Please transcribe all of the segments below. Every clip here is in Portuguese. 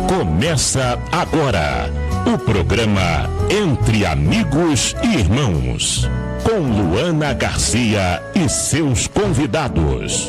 Começa agora o programa Entre Amigos e Irmãos, com Luana Garcia e seus convidados.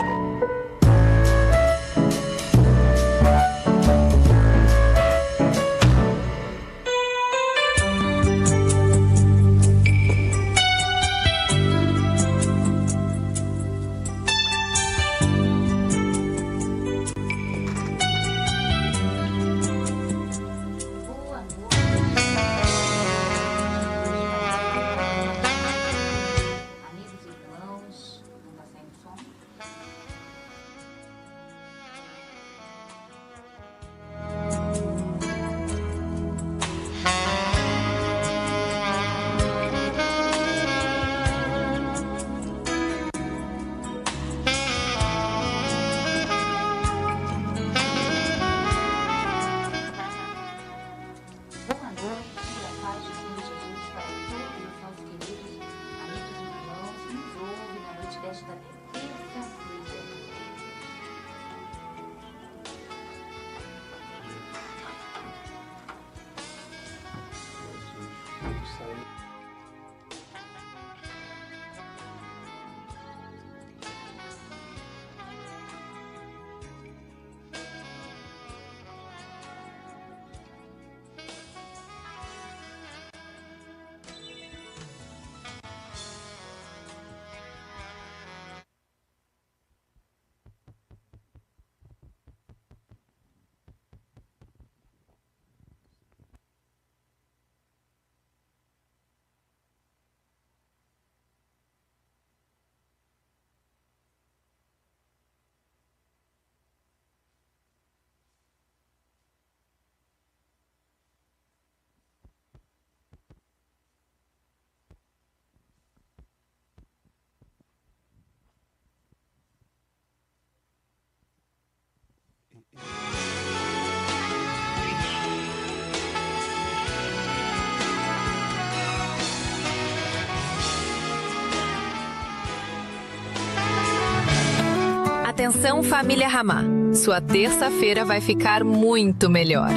Atenção, família Ramá. Sua terça-feira vai ficar muito melhor.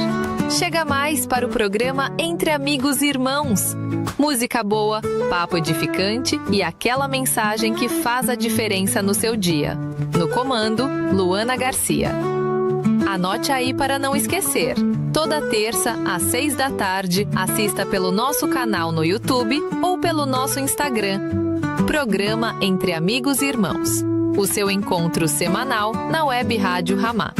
Chega mais para o programa Entre Amigos e Irmãos. Música boa, papo edificante e aquela mensagem que faz a diferença no seu dia. No comando, Luana Garcia. Anote aí para não esquecer. Toda terça, às 6 da tarde, assista pelo nosso canal no YouTube ou pelo nosso Instagram. Programa Entre Amigos e Irmãos. O seu encontro semanal na Web Rádio Ramá.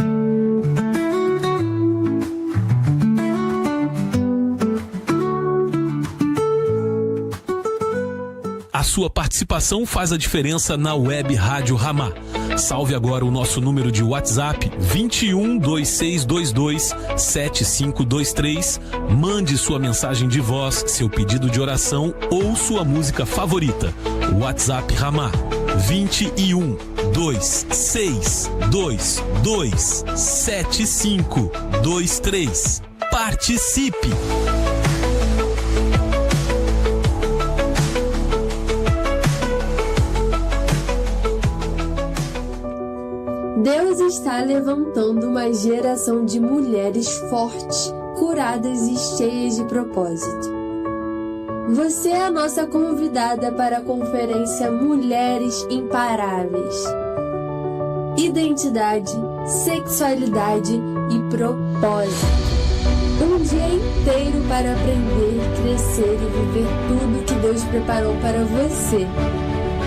A sua participação faz a diferença na Web Rádio Ramá. Salve agora o nosso número de WhatsApp 21 2622 7523. Mande sua mensagem de voz, seu pedido de oração ou sua música favorita. WhatsApp Ramá 21 2622 7523. Participe! Deus está levantando uma geração de mulheres fortes, curadas e cheias de propósito. Você é a nossa convidada para a conferência Mulheres Imparáveis. Identidade, sexualidade e propósito. Um dia inteiro para aprender, crescer e viver tudo que Deus preparou para você.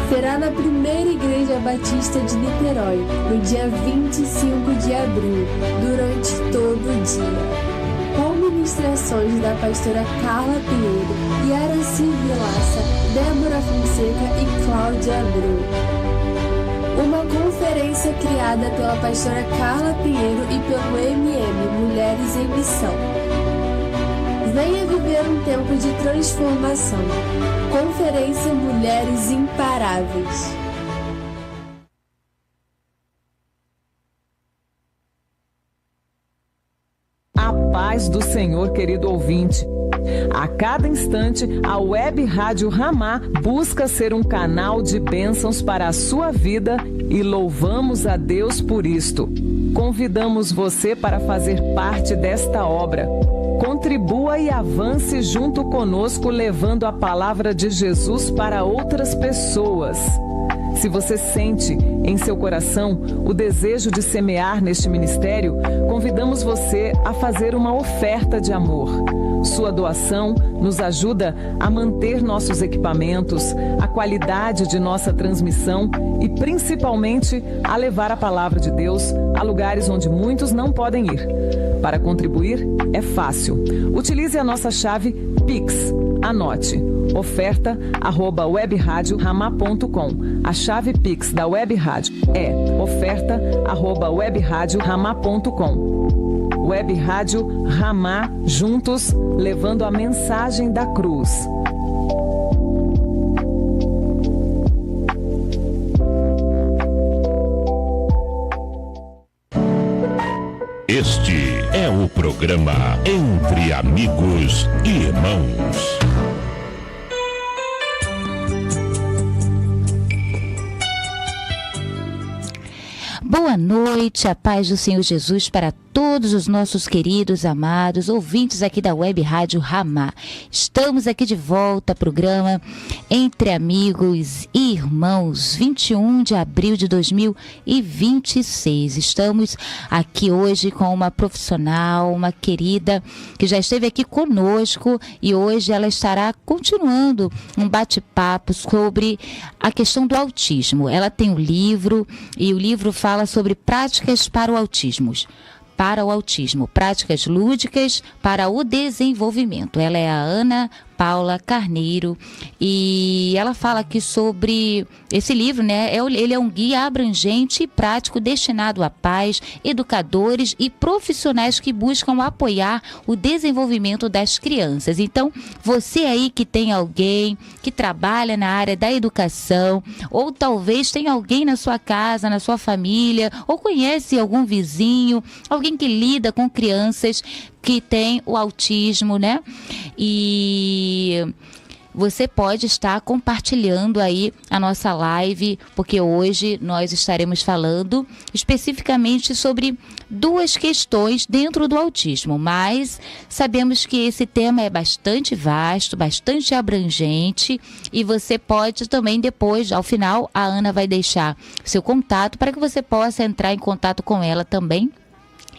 Será na primeira Igreja Batista de Niterói, no dia 25 de abril, durante todo o dia. Com ministrações da pastora Carla Pinheiro, Yaraci Vilaça, Débora Fonseca e Cláudia Abreu. Uma conferência criada pela pastora Carla Pinheiro e pelo Mulheres em Missão. Venha viver um tempo de transformação. Conferência Mulheres Imparáveis. A A paz do Senhor, querido ouvinte. A cada instante, a Web Rádio Ramá busca ser um canal de bênçãos para a sua vida e louvamos a Deus por isto. Convidamos você para fazer parte desta obra. Contribua e avance junto conosco, levando a palavra de Jesus para outras pessoas. Se você sente em seu coração o desejo de semear neste ministério, convidamos você a fazer uma oferta de amor. Sua doação nos ajuda a manter nossos equipamentos, a qualidade de nossa transmissão e, principalmente, a levar a palavra de Deus a lugares onde muitos não podem ir. Para contribuir, é fácil. Utilize a nossa chave Pix. Anote: oferta@webradiorama.com. A chave Pix da Web Rádio é oferta@webradiorama.com. Web Rádio Ramá, juntos, levando a mensagem da cruz. Este é o programa Entre Amigos e Irmãos. Boa noite, a paz do Senhor Jesus para todos os nossos queridos, amados ouvintes aqui da Web Rádio Ramá. Estamos aqui de volta ao programa Entre Amigos e Irmãos, 21 de abril de 2026. Estamos aqui hoje com uma profissional, uma querida, que já esteve aqui conosco e hoje ela estará continuando um bate-papo sobre a questão do autismo. Ela tem um livro e o livro fala sobre práticas para o autismo, práticas lúdicas para o desenvolvimento. Ela é a Ana Paula Carneiro e ela fala aqui sobre esse livro, né? Ele é um guia abrangente e prático destinado a pais, educadores e profissionais que buscam apoiar o desenvolvimento das crianças. Então, você aí que tem alguém que trabalha na área da educação, ou talvez tem alguém na sua casa, na sua família, ou conhece algum vizinho, alguém que lida com crianças que tem o autismo, né? E você pode estar compartilhando aí a nossa live, porque hoje nós estaremos falando especificamente sobre duas questões dentro do autismo, mas sabemos que esse tema é bastante vasto, bastante abrangente e você pode também depois, ao final, a Ana vai deixar seu contato para que você possa entrar em contato com ela também.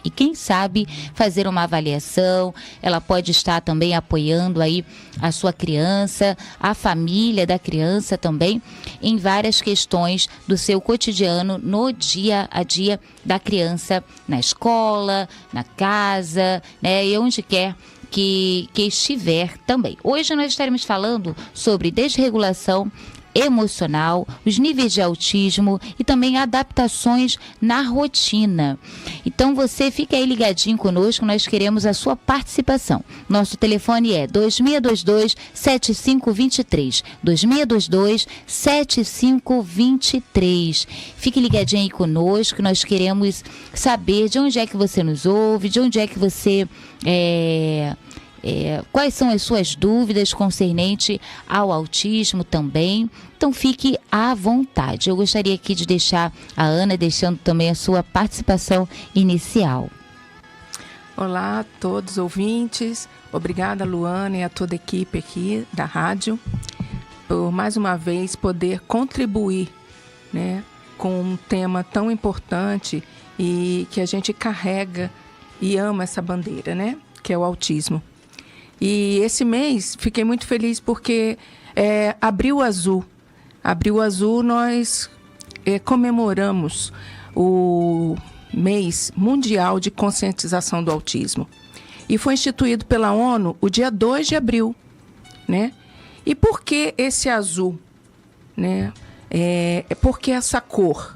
E quem sabe fazer uma avaliação, ela pode estar também apoiando aí a sua criança, a família da criança também, em várias questões do seu cotidiano no dia a dia da criança, na escola, na casa, né, e onde quer que estiver também. Hoje nós estaremos falando sobre desregulação emocional, os níveis de autismo e também adaptações na rotina. Então você fica aí ligadinho conosco, nós queremos a sua participação. Nosso telefone é 2622-7523, 2622-7523. Fique ligadinho aí conosco, nós queremos saber de onde é que você nos ouve, de onde é que você quais são as suas dúvidas concernente ao autismo também. Então fique à vontade. Eu gostaria aqui de deixar a Ana deixando também a sua participação inicial. Olá a todos os ouvintes. Obrigada, Luana, e a toda a equipe aqui da rádio por mais uma vez poder contribuir, né, com um tema tão importante e que a gente carrega e ama essa bandeira, né, que é o autismo. E esse mês fiquei muito feliz porque Abril Azul. Abril Azul nós comemoramos o mês mundial de conscientização do autismo. E foi instituído pela ONU o dia 2 de abril, né? E por que esse azul, né? Por que essa cor?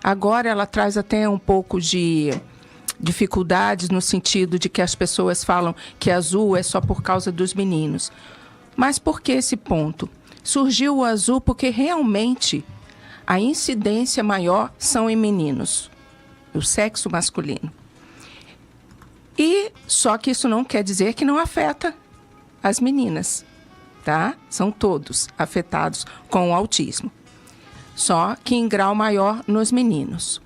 Agora ela traz até um pouco de dificuldades no sentido de que as pessoas falam que azul é só por causa dos meninos. Mas por que esse ponto? Surgiu o azul porque realmente a incidência maior são em meninos, o sexo masculino. E só que isso não quer dizer que não afeta as meninas, tá? São todos afetados com o autismo. Só que em grau maior nos meninos.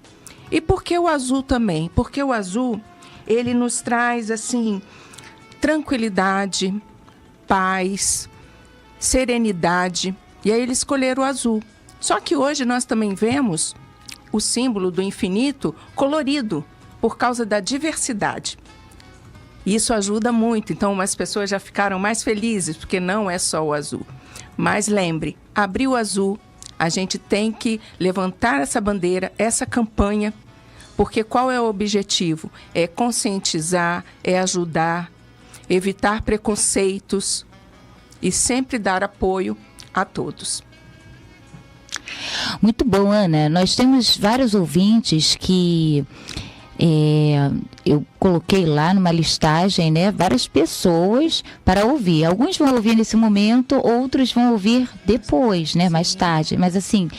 E por que o azul também? Porque o azul, ele nos traz, assim, tranquilidade, paz, serenidade. E aí eles escolheram o azul. Só que hoje nós também vemos o símbolo do infinito colorido por causa da diversidade. Isso ajuda muito. Então, as pessoas já ficaram mais felizes, porque não é só o azul. Mas lembre, abrir o azul, a gente tem que levantar essa bandeira, essa campanha, porque qual é o objetivo? É conscientizar, é ajudar, evitar preconceitos e sempre dar apoio a todos. Muito bom, Ana. Nós temos vários ouvintes que eu coloquei lá numa listagem, né, várias pessoas para ouvir. Alguns vão ouvir nesse momento, outros vão ouvir depois, né, mais tarde. Mas assim,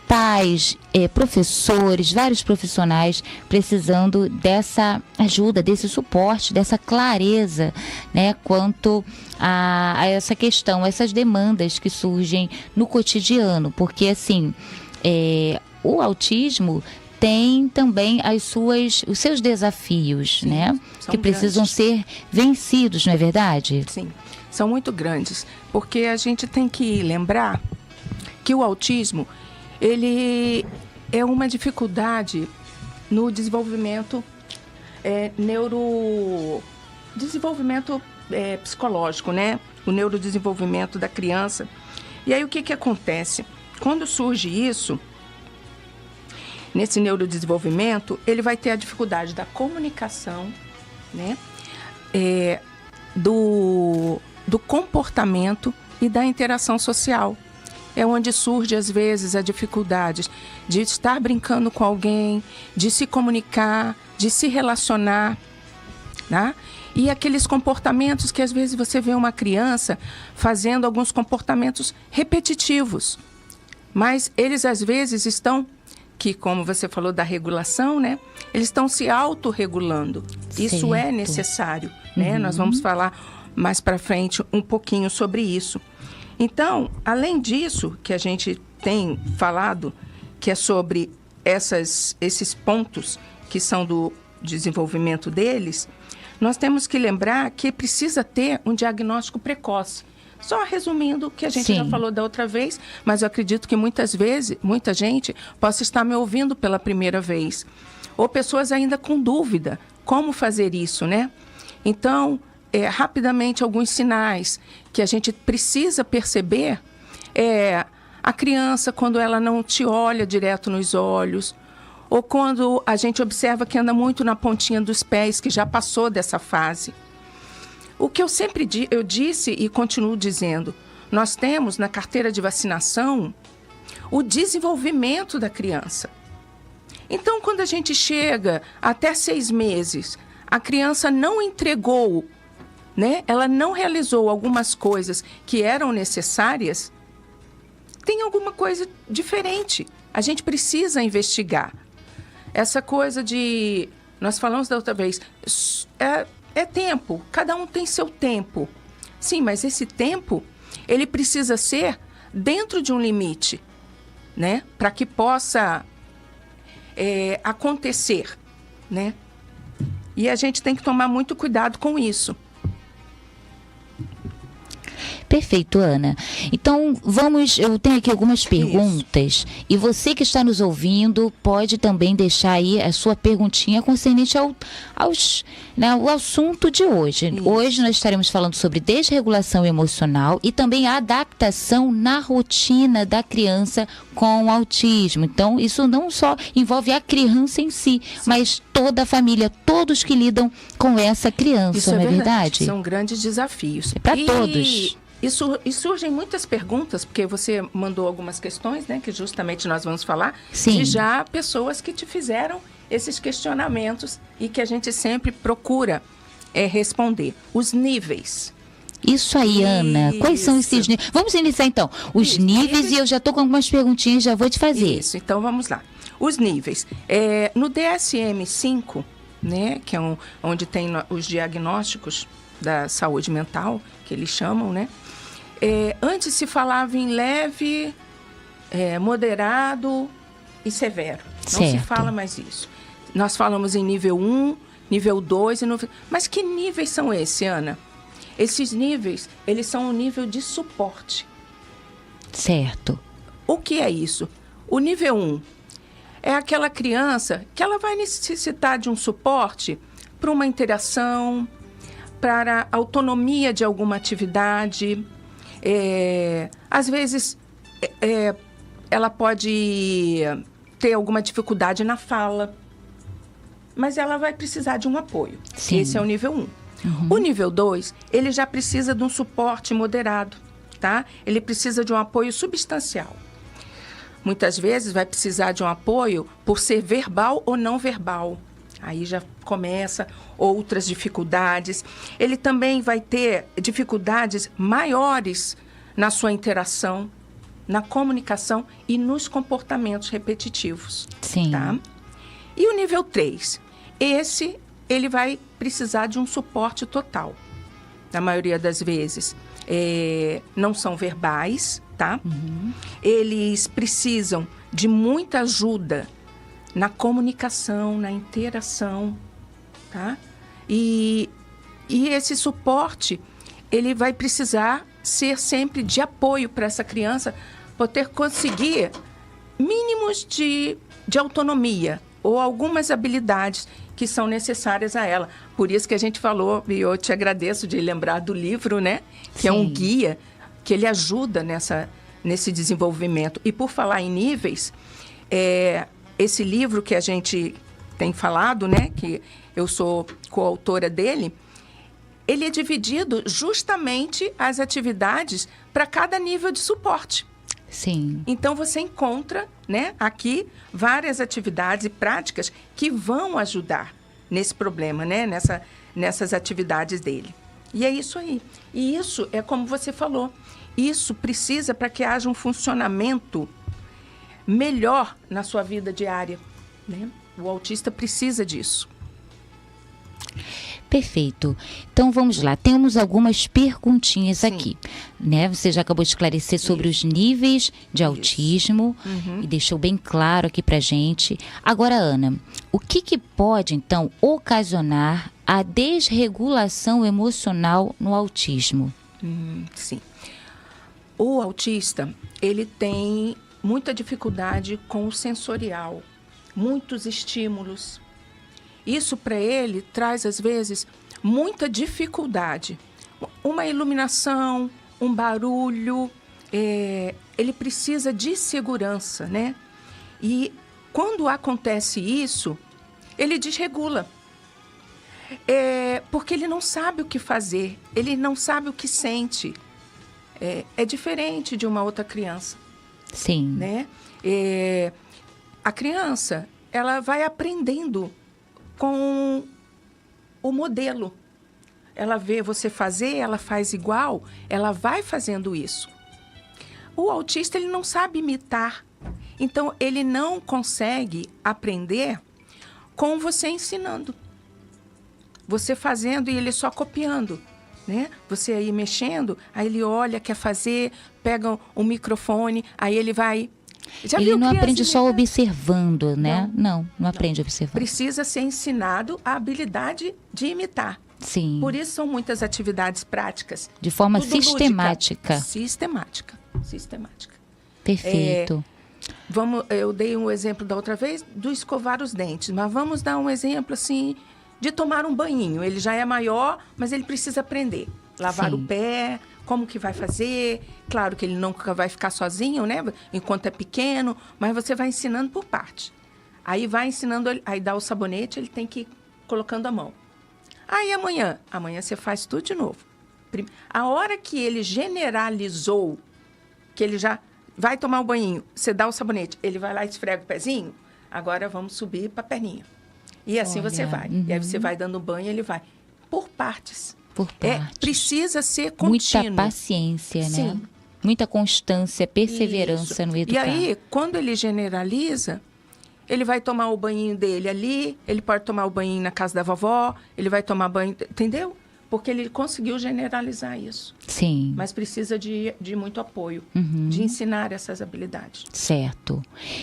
pais, professores, vários profissionais precisando dessa ajuda, desse suporte, dessa clareza, né, quanto a essa questão, essas demandas que surgem no cotidiano, porque assim, o autismo tem também os seus desafios, sim, né, que precisam ser vencidos, não é verdade? Sim, são muito grandes, porque a gente tem que lembrar que o autismo, ele é uma dificuldade no desenvolvimento desenvolvimento psicológico, né? O neurodesenvolvimento da criança. E aí o que acontece? Quando surge isso, nesse neurodesenvolvimento, ele vai ter a dificuldade da comunicação, né? Do comportamento e da interação social. É onde surge, às vezes, a dificuldade de estar brincando com alguém, de se comunicar, de se relacionar, né? E aqueles comportamentos que, às vezes, você vê uma criança fazendo alguns comportamentos repetitivos. Mas eles, às vezes, estão, que como você falou da regulação, né? Eles estão se autorregulando. Isso é necessário, né? Nós vamos falar mais para frente um pouquinho sobre isso. Então, além disso, que a gente tem falado, que é sobre esses pontos que são do desenvolvimento deles, nós temos que lembrar que precisa ter um diagnóstico precoce. Só resumindo o que a gente já falou da outra vez, mas eu acredito que muitas vezes, muita gente possa estar me ouvindo pela primeira vez. Ou pessoas ainda com dúvida, como fazer isso, né? Então, rapidamente, alguns sinais que a gente precisa perceber a criança quando ela não te olha direto nos olhos, ou quando a gente observa que anda muito na pontinha dos pés, que já passou dessa fase. O que eu sempre eu disse e continuo dizendo, nós temos na carteira de vacinação o desenvolvimento da criança. Então, quando a gente chega até 6 meses, a criança não entregou, né? Ela não realizou algumas coisas que eram necessárias, tem alguma coisa diferente. A gente precisa investigar. Essa coisa de... Nós falamos da outra vez, é tempo, cada um tem seu tempo. Sim, mas esse tempo, ele precisa ser dentro de um limite, né? Para que possa acontecer, né? E a gente tem que tomar muito cuidado com isso. Perfeito, Ana. Então, eu tenho aqui algumas perguntas. Isso. E você que está nos ouvindo pode também deixar aí a sua perguntinha concernente ao assunto de hoje. Isso. Hoje nós estaremos falando sobre desregulação emocional e também a adaptação na rotina da criança com autismo. Então, isso não só envolve a criança em si, mas toda a família, todos que lidam com essa criança, isso não é verdade? São grandes desafios. É para todos. E surgem muitas perguntas, porque você mandou algumas questões, né, que justamente nós vamos falar, Sim. de já pessoas que te fizeram esses questionamentos e que a gente sempre procura responder. Os níveis. Isso aí, Ana. Quais são esses níveis? Vamos iniciar então. Os níveis, e eu já estou com algumas perguntinhas, já vou te fazer. Isso, então vamos lá. Os níveis. No DSM-5, né? Que é onde tem os diagnósticos da saúde mental, que eles chamam, né? Antes se falava em leve, moderado e severo. Não se fala mais isso. Nós falamos em nível 1, nível 2 e nível... Mas que níveis são esses, Ana? Esses níveis, eles são um nível de suporte. Certo. O que é isso? O nível 1 é aquela criança que ela vai necessitar de um suporte para uma interação, para a autonomia de alguma atividade. Às vezes, ela pode ter alguma dificuldade na fala, mas ela vai precisar de um apoio. Sim. Esse é o nível 1. O nível 2, ele já precisa de um suporte moderado, tá? Ele precisa de um apoio substancial. Muitas vezes vai precisar de um apoio por ser verbal ou não verbal. Aí já começa outras dificuldades. Ele também vai ter dificuldades maiores na sua interação, na comunicação e nos comportamentos repetitivos. Sim. Tá? E o nível 3? Ele vai precisar de um suporte total. Na maioria das vezes, não são verbais, tá? Eles precisam de muita ajuda na comunicação, na interação, tá? E esse suporte, ele vai precisar ser sempre de apoio para essa criança poder conseguir mínimos de autonomia ou algumas habilidades que são necessárias a ela. Por isso que a gente falou, e eu te agradeço de lembrar do livro, né? Que Sim. é um guia que ele ajuda nesse desenvolvimento. E por falar em níveis, esse livro que a gente tem falado, né? Que eu sou coautora dele, ele é dividido justamente as atividades para cada nível de suporte. Sim. Então, você encontra, né, aqui várias atividades e práticas que vão ajudar nesse problema, né, nessas atividades dele. E é isso aí. E isso é como você falou. Isso precisa para que haja um funcionamento melhor na sua vida diária, né? O autista precisa disso. Perfeito. Então vamos lá, temos algumas perguntinhas Sim. aqui, né? Você já acabou de esclarecer sobre os níveis de autismo e deixou bem claro aqui pra gente. Agora, Ana, o que pode então ocasionar a desregulação emocional no autismo? Sim. O autista, ele tem muita dificuldade com o sensorial, muitos estímulos. Isso para ele traz, às vezes, muita dificuldade. Uma iluminação, um barulho, ele precisa de segurança, né? E quando acontece isso, ele desregula. Porque ele não sabe o que fazer, ele não sabe o que sente. É diferente de uma outra criança. Sim. Né? A criança, ela vai aprendendo com o modelo. Ela vê você fazer, ela faz igual, ela vai fazendo isso. O autista, ele não sabe imitar. Então, ele não consegue aprender com você ensinando. Você fazendo e ele só copiando, né? Você aí mexendo, aí ele olha, quer fazer, pega um microfone, aí ele vai... Já ele viu não criança aprende só imitar? observando, né? Não aprende observando. Precisa ser ensinado a habilidade de imitar. Sim. Por isso são muitas atividades práticas. De forma Tudo lúdica. sistemática. Sistemática. Perfeito. Eu dei um exemplo da outra vez do escovar os dentes, mas vamos dar um exemplo assim de tomar um banhinho. Ele já é maior, mas ele precisa aprender. Lavar Sim. o pé, como que vai fazer. Claro que ele nunca vai ficar sozinho, né? Enquanto é pequeno, mas você vai ensinando por parte. Aí vai ensinando, aí dá o sabonete, ele tem que ir colocando a mão. Aí amanhã você faz tudo de novo. A hora que ele generalizou, que ele já vai tomar um banhinho, você dá o sabonete, ele vai lá e esfrega o pezinho, agora vamos subir para a perninha. E assim você vai. E aí você vai dando banho, ele vai. Por partes. Por partes. Precisa ser contínuo. Muita paciência, né? Sim. Muita constância, perseverança Isso. no educar. E aí, quando ele generaliza, ele vai tomar o banhinho dele ali, ele pode tomar o banhinho na casa da vovó, ele vai tomar banho, entendeu? Porque ele conseguiu generalizar isso. Sim. Mas precisa de muito apoio, de ensinar essas habilidades. Certo.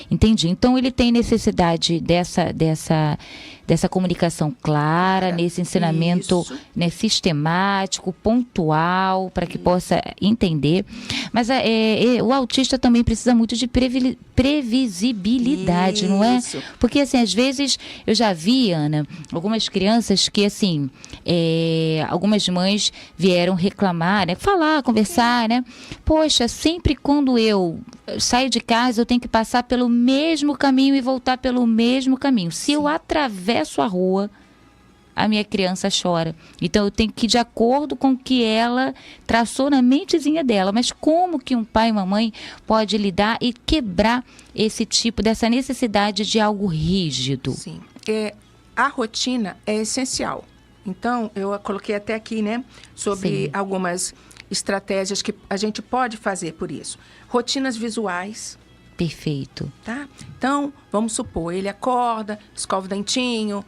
Entendi. Então, ele tem necessidade dessa comunicação clara, nesse ensinamento, né, sistemático, pontual, para que possa entender. Mas o autista também precisa muito de previsibilidade, não é? Porque, assim, às vezes, eu já vi, Ana, algumas crianças que, assim, algumas mães vieram reclamar, né? Falar, conversar, né? Poxa, sempre quando eu saio de casa, eu tenho que passar pelo mesmo caminho e voltar pelo mesmo caminho. Se eu atravesso a rua, a minha criança chora. Então, eu tenho que ir de acordo com o que ela traçou na mentezinha dela. Mas como que um pai e uma mãe pode lidar e quebrar dessa necessidade de algo rígido? Sim. A rotina é essencial. Então, eu coloquei até aqui, né, sobre algumas estratégias que a gente pode fazer por isso. Rotinas visuais. Perfeito. Tá? Então, vamos supor, ele acorda, escova o dentinho,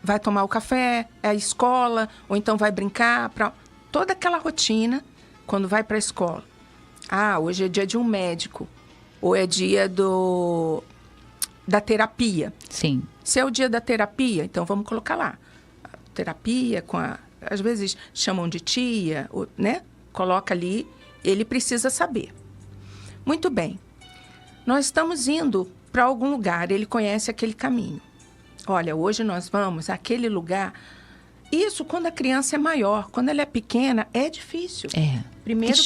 vai tomar o café, é a escola, ou então vai brincar. Toda aquela rotina, quando vai para a escola. Hoje é dia de um médico, ou é dia da terapia. Sim. Se é o dia da terapia, então vamos colocar lá. Terapia às vezes chamam de tia, né? Coloca ali, ele precisa saber. Muito bem. Nós estamos indo para algum lugar, ele conhece aquele caminho. Olha, hoje nós vamos àquele lugar. Isso quando a criança é maior, quando ela é pequena, é difícil. Primeiro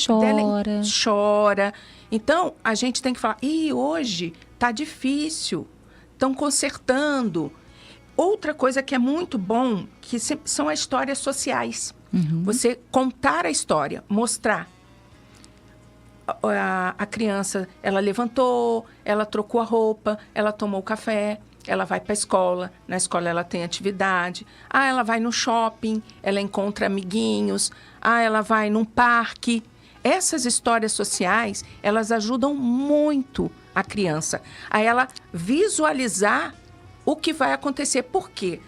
chora. Então, a gente tem que falar, hoje tá difícil, estão consertando. Outra coisa que é muito bom, que são as histórias sociais. Você contar a história, mostrar. A criança, ela levantou, ela trocou a roupa, ela tomou o café, ela vai para a escola. Na escola ela tem atividade. Ela vai no shopping, ela encontra amiguinhos. Ela vai num parque. Essas histórias sociais, elas ajudam muito a criança a ela visualizar o que vai acontecer. Por quê?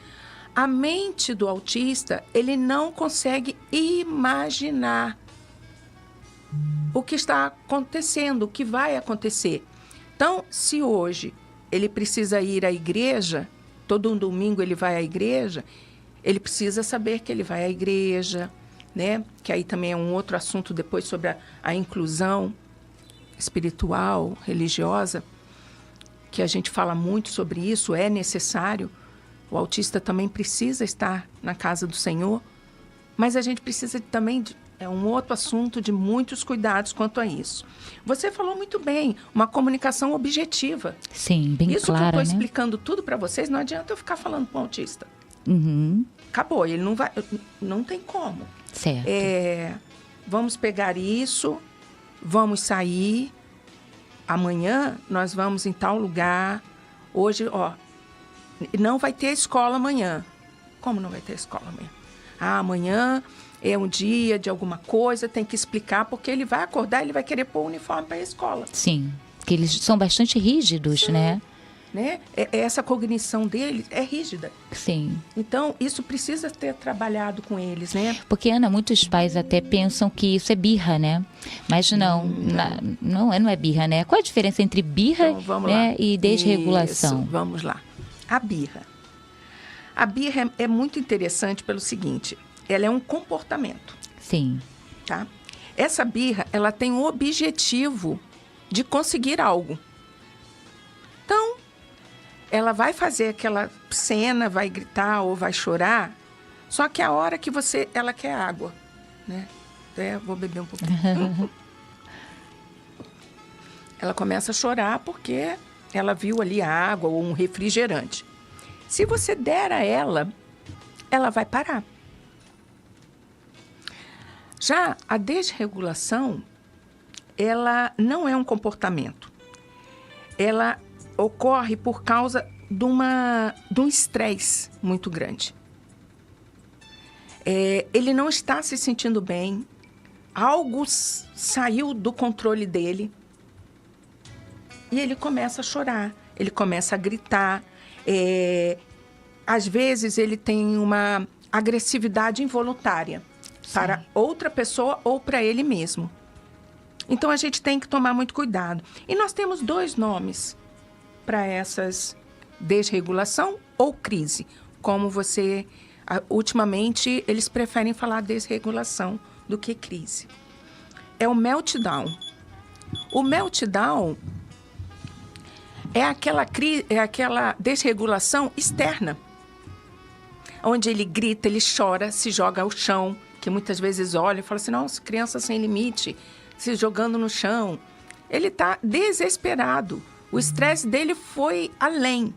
A mente do autista, ele não consegue imaginar o que está acontecendo, o que vai acontecer. Então, se hoje ele precisa ir à igreja, todo um domingo ele vai à igreja, ele precisa saber que ele vai à igreja, né? Que aí também é um outro assunto depois sobre a inclusão espiritual, religiosa, que a gente fala muito sobre isso, é necessário. O autista também precisa estar na casa do Senhor, mas a gente precisa também, é um outro assunto, de muitos cuidados quanto a isso. Você falou muito bem, uma comunicação objetiva. Sim, bem isso clara, que eu estou né? explicando tudo para vocês, não adianta eu ficar falando com o autista. Acabou, ele não vai, não tem como. Certo. Vamos pegar isso, vamos sair. Amanhã nós vamos em tal lugar. Hoje, não vai ter escola amanhã. Como não vai ter escola amanhã? Amanhã é um dia de alguma coisa, tem que explicar, porque ele vai acordar, ele vai querer pôr o uniforme para a escola. Sim, porque eles são bastante rígidos, né? Essa cognição deles é rígida. Sim. Então, isso precisa ter trabalhado com eles, né? Porque, Ana, muitos pais até pensam que isso é birra, né? Mas não é birra, né? Qual a diferença entre birra, então, né, e desregulação? Isso, vamos lá. A birra. A birra é muito interessante pelo seguinte, ela é um comportamento. Sim. Tá? Essa birra, ela tem o objetivo de conseguir algo. Então, ela vai fazer aquela cena, vai gritar ou vai chorar, só que a hora que ela quer água, né? Vou beber um pouquinho. Ela começa a chorar porque ela viu ali a água ou um refrigerante. Se você der a ela vai parar. Já a desregulação, ela não é um comportamento. Ela ocorre por causa de um estresse muito grande. Ele não está se sentindo bem, algo saiu do controle dele e ele começa a chorar. ele começa a gritar. Às vezes, ele tem uma agressividade involuntária para outra pessoa ou para ele mesmo. Então, a gente tem que tomar muito cuidado. E nós temos 2 nomes para essas desregulação ou crise. Como você... Ultimamente, eles preferem falar desregulação do que crise. É o meltdown. O meltdown é aquela desregulação externa, onde ele grita, ele chora, se joga ao chão, que muitas vezes olha e fala assim, nossa, criança sem limite, se jogando no chão. Ele está desesperado. O estresse dele foi além,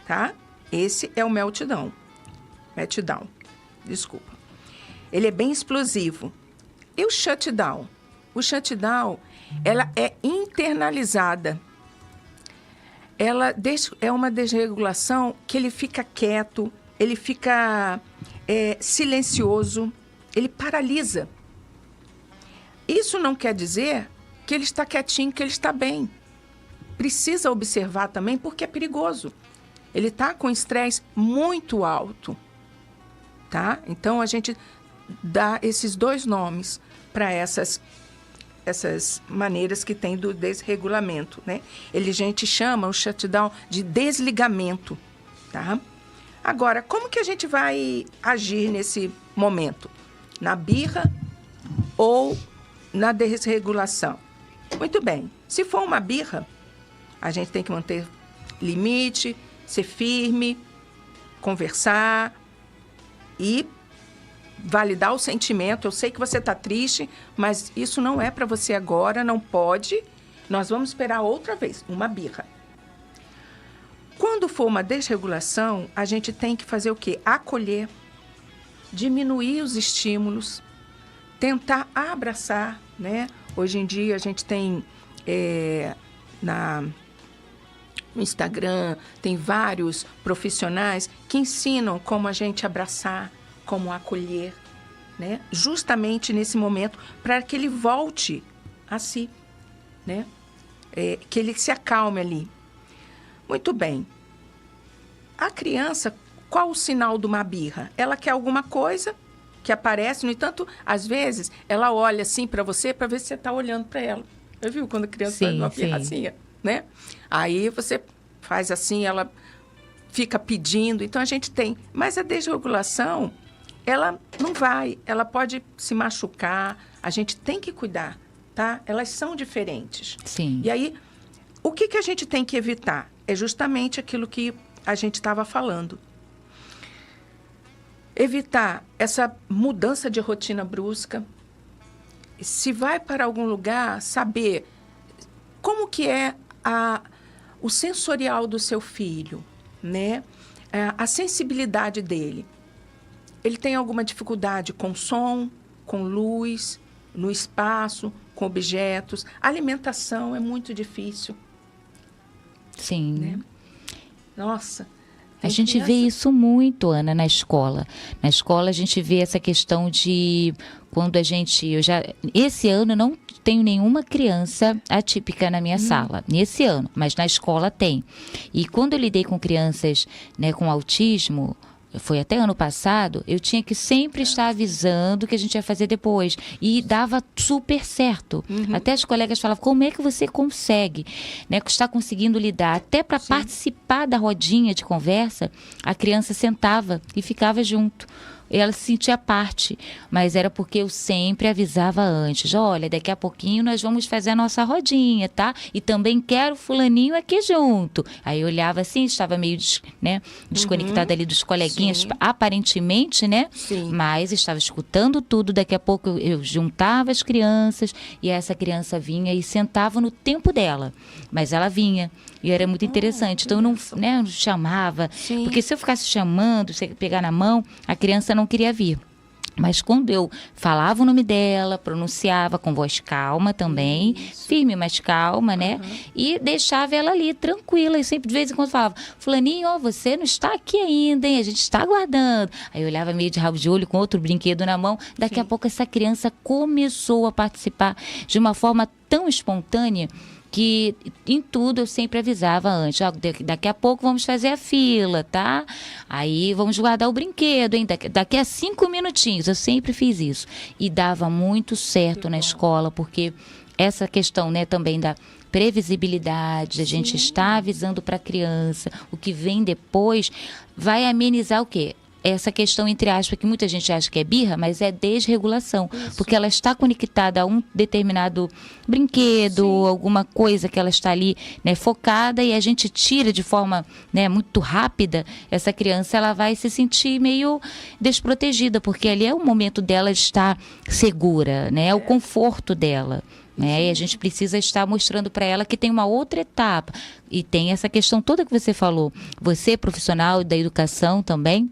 tá? Esse é o meltdown. Desculpa. Ele é bem explosivo. E o shutdown? O shutdown, ela é internalizada. Ela é uma desregulação que ele fica quieto, ele fica silencioso, ele paralisa. Isso não quer dizer que ele está quietinho, que ele está bem. Precisa observar também porque é perigoso. Ele está com estresse muito alto, tá? Então, a gente dá esses 2 nomes para essas maneiras que tem do desregulamento, né? A gente chama o shutdown de desligamento, tá? Agora, como que a gente vai agir nesse momento? Na birra ou na desregulação? Muito bem. Se for uma birra, a gente tem que manter limite, ser firme, conversar e validar o sentimento. Eu sei que você está triste, mas isso não é para você agora, não pode. Nós vamos esperar outra vez, uma birra. Quando for uma desregulação, a gente tem que fazer o quê? Acolher, diminuir os estímulos, tentar abraçar, né? Hoje em dia a gente tem no Instagram, tem vários profissionais que ensinam como a gente abraçar, como acolher, né? Justamente nesse momento, para que ele volte a si, né? Que ele se acalme ali. Muito bem. A criança, qual o sinal de uma birra? Ela quer alguma coisa que aparece, no entanto, às vezes, ela olha assim para você para ver se você está olhando para ela. Já viu quando a criança faz uma birrazinha, né? Aí você faz assim, ela fica pedindo. Então, a gente tem... Mas a desregulação, ela não vai, ela pode se machucar. A gente tem que cuidar, tá? Elas são diferentes. Sim. E aí, o que a gente tem que evitar? É justamente aquilo que a gente estava falando. Evitar essa mudança de rotina brusca. Se vai para algum lugar, saber como que é o sensorial do seu filho, né? A sensibilidade dele. Ele tem alguma dificuldade com som, com luz, no espaço, com objetos. A alimentação é muito difícil. Sim. Né? Nossa. A gente vê isso muito, Ana, na escola. Na escola a gente vê essa questão de quando esse ano eu não tenho nenhuma criança atípica na minha sala, nesse ano, mas na escola tem. E quando eu lidei com crianças, né, com autismo, foi até ano passado, eu tinha que sempre estar avisando o que a gente ia fazer depois. E dava super certo. Até as colegas falavam, como é que você consegue, né, está conseguindo lidar? Até para participar da rodinha de conversa, a criança sentava e ficava junto. Ela se sentia parte, mas era porque eu sempre avisava antes. Olha, daqui a pouquinho nós vamos fazer a nossa rodinha, tá? E também quero fulaninho aqui junto. Aí eu olhava assim, estava meio desconectada ali dos coleguinhas, aparentemente, né? Sim. Mas estava escutando tudo. Daqui a pouco eu juntava as crianças e essa criança vinha e sentava no tempo dela. Mas ela vinha. E era muito interessante. Então, eu não chamava. Sim. Porque se eu ficasse chamando, se eu pegar na mão, a criança não queria vir. Mas quando eu falava o nome dela, pronunciava com voz calma também, firme, mas calma, né? E deixava ela ali, tranquila. E sempre, de vez em quando, falava, fulaninho, você não está aqui ainda, hein? A gente está aguardando. Aí eu olhava meio de rabo de olho com outro brinquedo na mão. Daqui a pouco essa criança começou a participar de uma forma tão espontânea que em tudo eu sempre avisava antes, ó, daqui a pouco vamos fazer a fila, tá? Aí vamos guardar o brinquedo, hein? Daqui a 5 minutinhos, eu sempre fiz isso. E dava muito certo na escola, porque essa questão, né, também da previsibilidade, a gente está avisando para a criança, o que vem depois vai amenizar o quê? Essa questão, entre aspas, que muita gente acha que é birra, mas é desregulação, porque ela está conectada a um determinado brinquedo, alguma coisa que ela está ali, né, focada, e a gente tira de forma, né, muito rápida, essa criança ela vai se sentir meio desprotegida, porque ali é o momento dela estar segura, né, é o conforto dela. E a gente precisa estar mostrando para ela que tem uma outra etapa. E tem essa questão toda que você falou. Você, profissional da educação também,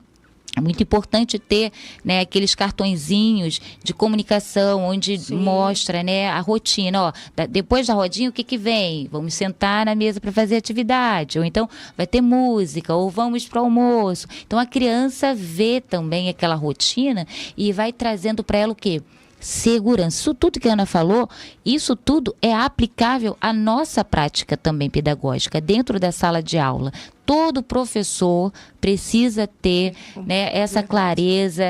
é muito importante ter, né, aqueles cartõezinhos de comunicação onde mostra, né, a rotina. Ó, depois da rodinha, o que vem? Vamos sentar na mesa para fazer atividade. Ou então vai ter música, ou vamos para o almoço. Então a criança vê também aquela rotina e vai trazendo para ela o quê? Segurança. Isso tudo que a Ana falou, isso tudo é aplicável à nossa prática também pedagógica, dentro da sala de aula. Todo professor precisa ter, né, essa clareza,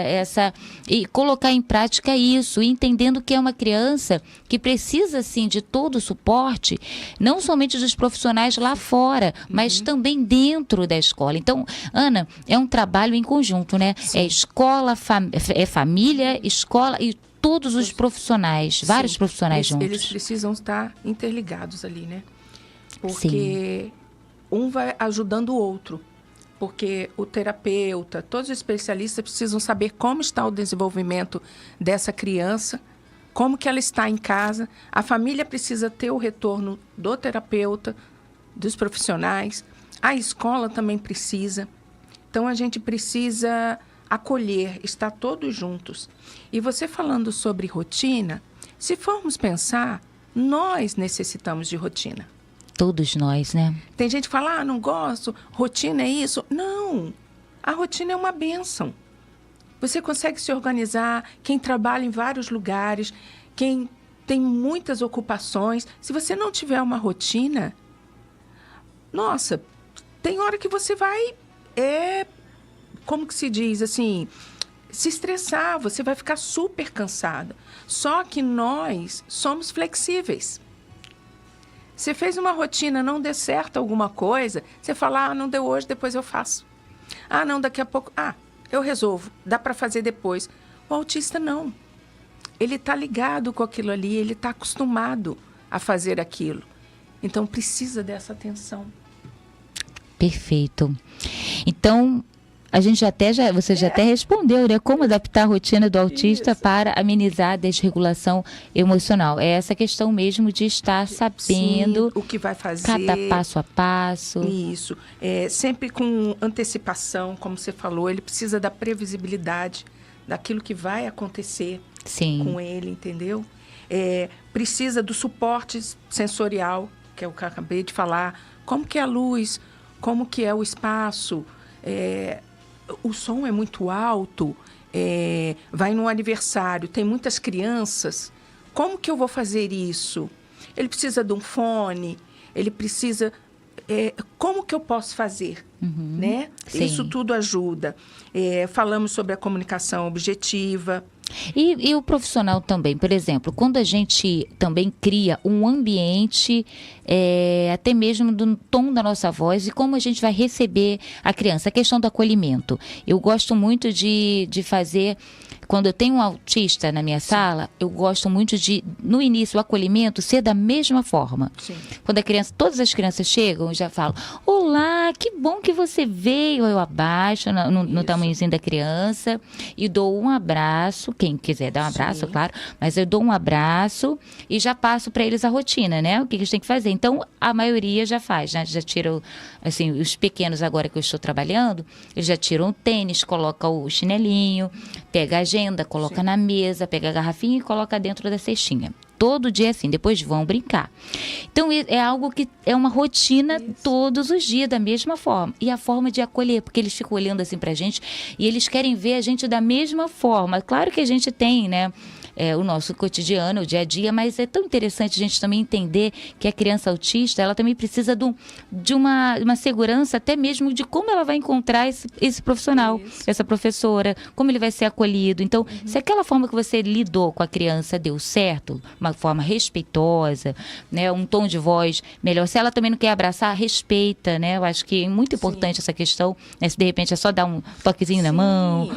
e colocar em prática isso, entendendo que é uma criança que precisa, sim, de todo o suporte, não somente dos profissionais lá fora, mas também dentro da escola. Então, Ana, é um trabalho em conjunto, né? É escola, é família, escola e todos os profissionais, vários profissionais juntos. Eles precisam estar interligados ali, né? Porque um vai ajudando o outro. Porque o terapeuta, todos os especialistas precisam saber como está o desenvolvimento dessa criança, como que ela está em casa. A família precisa ter o retorno do terapeuta, dos profissionais. A escola também precisa. Então, a gente precisa acolher, estar todos juntos. E você falando sobre rotina, se formos pensar, nós necessitamos de rotina. Todos nós, né? Tem gente que fala, não gosto, rotina é isso. Não, a rotina é uma bênção. Você consegue se organizar, quem trabalha em vários lugares, quem tem muitas ocupações. Se você não tiver uma rotina, nossa, tem hora que você vai, como que se diz, assim, se estressar, você vai ficar super cansada. Só que nós somos flexíveis. Você fez uma rotina, não deu certo alguma coisa, você fala, não deu hoje, depois eu faço. Não, daqui a pouco, eu resolvo, dá para fazer depois. O autista não. Ele está ligado com aquilo ali, ele está acostumado a fazer aquilo. Então, precisa dessa atenção. Perfeito. Então, você já até respondeu, né? Como adaptar a rotina do autista para amenizar a desregulação emocional. É essa questão mesmo de estar sabendo o que vai fazer. Cada passo a passo. Isso. Sempre com antecipação, como você falou, ele precisa da previsibilidade daquilo que vai acontecer com ele, entendeu? Precisa do suporte sensorial, que é o que eu acabei de falar. Como que é a luz, como que é o espaço, o som é muito alto, vai num aniversário, tem muitas crianças, como que eu vou fazer isso? Ele precisa de um fone, ele precisa... como que eu posso fazer? Né? Isso tudo ajuda. Falamos sobre a comunicação objetiva. E o profissional também, por exemplo, quando a gente também cria um ambiente, até mesmo do tom da nossa voz e como a gente vai receber a criança, a questão do acolhimento. Eu gosto muito de fazer, quando eu tenho um autista na minha sala, eu gosto muito de, no início, o acolhimento ser da mesma forma. Quando todas as crianças chegam, eu já falo, olá, que bom que você veio. Eu abaixo no tamanhozinho da criança e dou um abraço. Quem quiser dar um abraço, claro, mas eu dou um abraço e já passo para eles a rotina, né? O que eles têm que fazer. Então, a maioria já faz, né? Já tiram, assim, os pequenos agora que eu estou trabalhando, eles já tiram o tênis, colocam o chinelinho, pega a agenda, coloca na mesa, pega a garrafinha e coloca dentro da cestinha. Todo dia assim, depois vão brincar. Então, é algo que é uma rotina todos os dias, da mesma forma. E a forma de acolher, porque eles ficam olhando assim pra gente e eles querem ver a gente da mesma forma. Claro que a gente tem, né, o nosso cotidiano, o dia a dia, mas é tão interessante a gente também entender que a criança autista, ela também precisa de uma segurança, até mesmo de como ela vai encontrar esse profissional, essa professora, como ele vai ser acolhido. Então, se aquela forma que você lidou com a criança deu certo, uma forma respeitosa, né, um tom de voz melhor, se ela também não quer abraçar, respeita, né? Eu acho que é muito importante essa questão, né? Se de repente é só dar um toquezinho na mão.